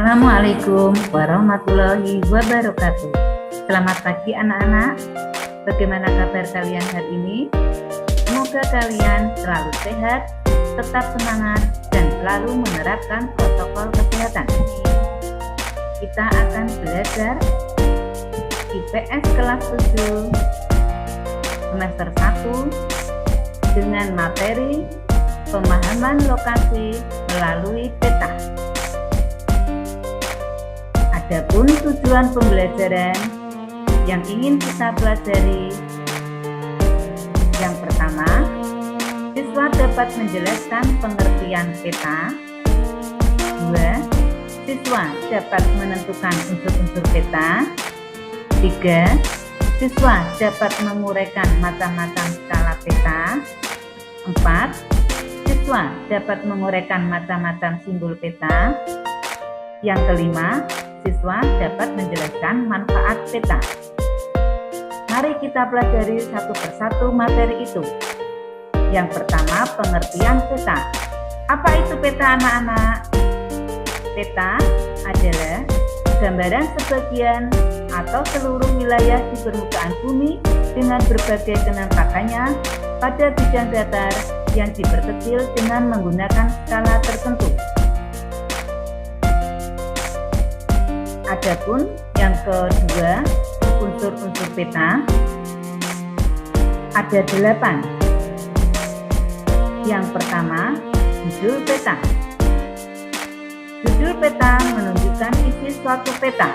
Assalamualaikum warahmatullahi wabarakatuh. Selamat pagi anak-anak. Bagaimana kabar kalian hari ini? Semoga kalian selalu sehat, tetap semangat, dan selalu menerapkan protokol kesehatan. Kita akan belajar IPS kelas 7 semester 1 dengan materi pemahaman lokasi melalui peta. Adapun tujuan pembelajaran yang ingin kita pelajari, yang pertama, siswa dapat menjelaskan pengertian peta. 2. Siswa dapat menentukan unsur-unsur peta. 3. Siswa dapat menguraikan macam-macam skala peta. 4. Siswa dapat menguraikan macam-macam simbol peta. Yang kelima, siswa dapat menjelaskan manfaat peta. Mari kita pelajari satu persatu materi itu. Yang pertama, pengertian peta. Apa itu peta, anak-anak? Peta adalah gambaran sebagian atau seluruh wilayah di permukaan bumi dengan berbagai kenampakannya pada bidang datar yang diperkecil dengan menggunakan skala tertentu. Adapun yang kedua, unsur-unsur peta ada 8. Yang pertama, judul peta. Judul peta menunjukkan isi suatu peta.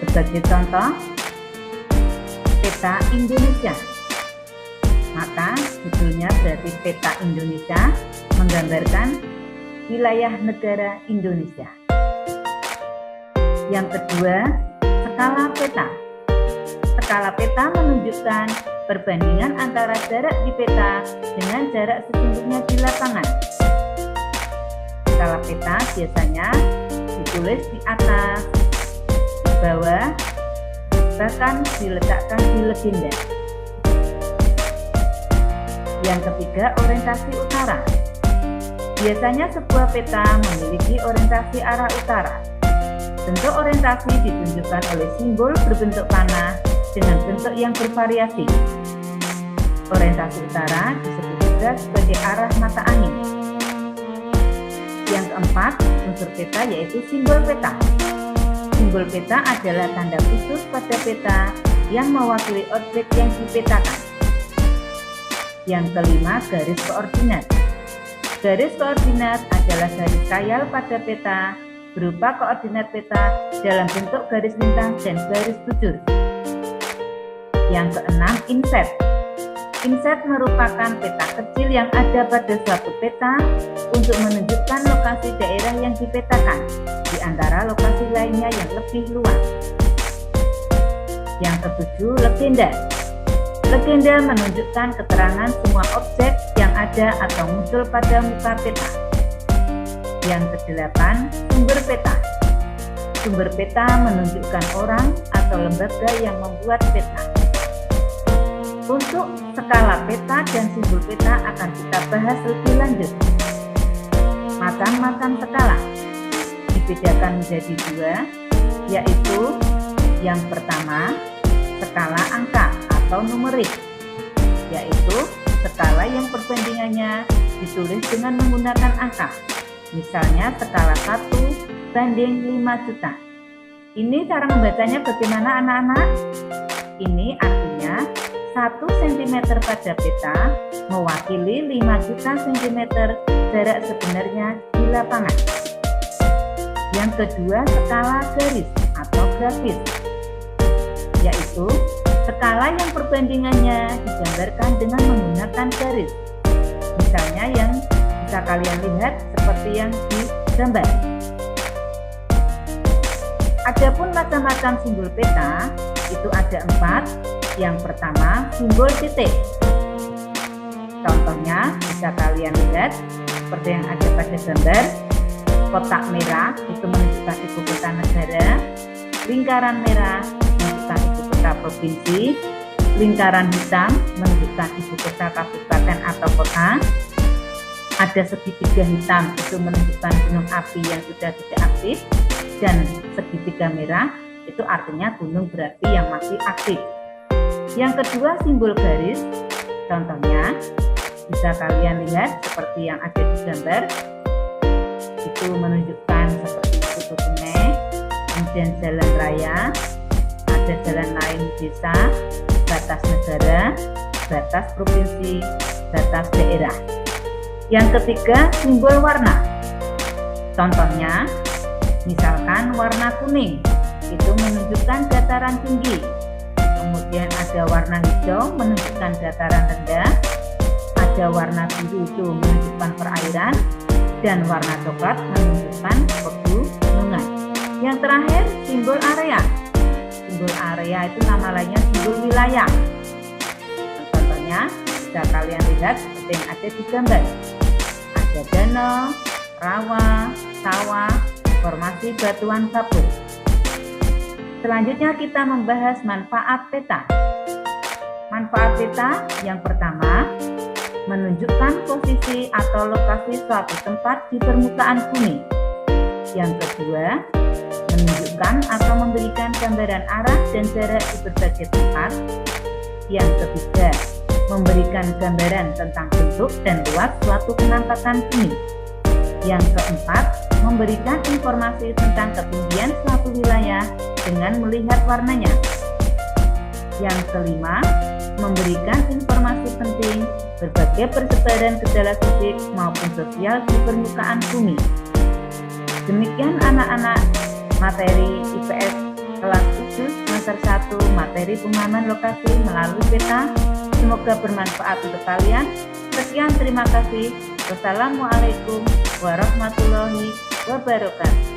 Sebagai contoh, peta Indonesia. Maka judulnya berarti peta Indonesia menggambarkan wilayah negara Indonesia. Yang kedua, skala peta. Skala peta menunjukkan perbandingan antara jarak di peta dengan jarak sesungguhnya di lapangan. Skala peta biasanya ditulis di atas, di bawah, bahkan diletakkan di legenda. Yang ketiga, orientasi utara. Biasanya sebuah peta memiliki orientasi arah utara. Bentuk orientasi ditunjukkan oleh simbol berbentuk panah dengan bentuk yang bervariasi. Orientasi utara disebut juga sebagai arah mata angin. Yang keempat, unsur peta yaitu simbol peta. Simbol peta adalah tanda khusus pada peta yang mewakili objek yang dipetakan. Yang kelima, garis koordinat. Garis koordinat adalah garis khayal pada peta berupa koordinat peta dalam bentuk garis lintang dan garis bujur. Yang keenam, inset. Inset merupakan peta kecil yang ada pada suatu peta untuk menunjukkan lokasi daerah yang dipetakan di antara lokasi lainnya yang lebih luas. Yang ketujuh, legenda. Legenda menunjukkan keterangan semua objek yang ada atau muncul pada muka peta. Yang kedelapan, sumber peta. Sumber peta menunjukkan orang atau lembaga yang membuat peta. Untuk skala peta dan simbol peta akan kita bahas lebih lanjut. Macam-macam skala dibedakan menjadi 2, yaitu yang pertama, skala angka atau numerik, yaitu skala yang perbandingannya ditulis dengan menggunakan angka. Misalnya skala 1:5 juta. Ini cara membacanya bagaimana, anak-anak? Ini artinya 1 cm pada peta mewakili 5 juta cm jarak sebenarnya di lapangan. Yang kedua, skala garis atau grafis, yaitu skala yang perbandingannya digambarkan dengan menggunakan garis. Misalnya yang bisa kalian lihat seperti yang di gambar. Adapun macam-macam simbol peta itu ada 4. Yang pertama, simbol titik. Contohnya bisa kalian lihat seperti yang ada pada gambar. Kotak merah itu menunjukkan ibu kota negara, lingkaran merah menunjukkan ibu kota provinsi, lingkaran hitam menunjukkan ibu kota kabupaten atau kota, Ada segitiga hitam, itu menunjukkan gunung api yang sudah tidak aktif, dan segitiga merah itu artinya gunung berapi yang masih aktif. Yang kedua, simbol garis. Contohnya bisa kalian lihat seperti yang ada di gambar, itu menunjukkan seperti Kutu Sungai, kemudian jalan raya, ada jalan lain desa, batas negara, batas provinsi, batas daerah. Yang ketiga, simbol warna. Contohnya, misalkan warna kuning, itu menunjukkan dataran tinggi. Kemudian ada warna hijau menunjukkan dataran rendah, ada warna biru itu menunjukkan perairan, dan warna coklat menunjukkan pegunungan. Yang terakhir, simbol area. Simbol area itu nama lainnya simbol wilayah. Contohnya, bisa kalian lihat seperti yang ada di gambar. Ada danau, rawa, sawah, formasi batuan kapur. Selanjutnya kita membahas manfaat peta. Manfaat peta yang pertama, menunjukkan posisi atau lokasi suatu tempat di permukaan bumi. Yang kedua, menunjukkan atau memberikan gambaran arah dan jarak di berbagai tempat. Yang ketiga, memberikan gambaran tentang bentuk dan luas suatu penampakan bumi. Yang keempat, memberikan informasi tentang ketinggian suatu wilayah dengan melihat warnanya. Yang kelima, memberikan informasi penting berbagai persebaran gejala fisik maupun sosial di permukaan bumi. Demikian anak-anak materi IPS kelas 7 semester 1 materi pemahaman lokasi melalui peta. Semoga bermanfaat untuk kalian. Sekian, terima kasih. Wassalamualaikum warahmatullahi wabarakatuh.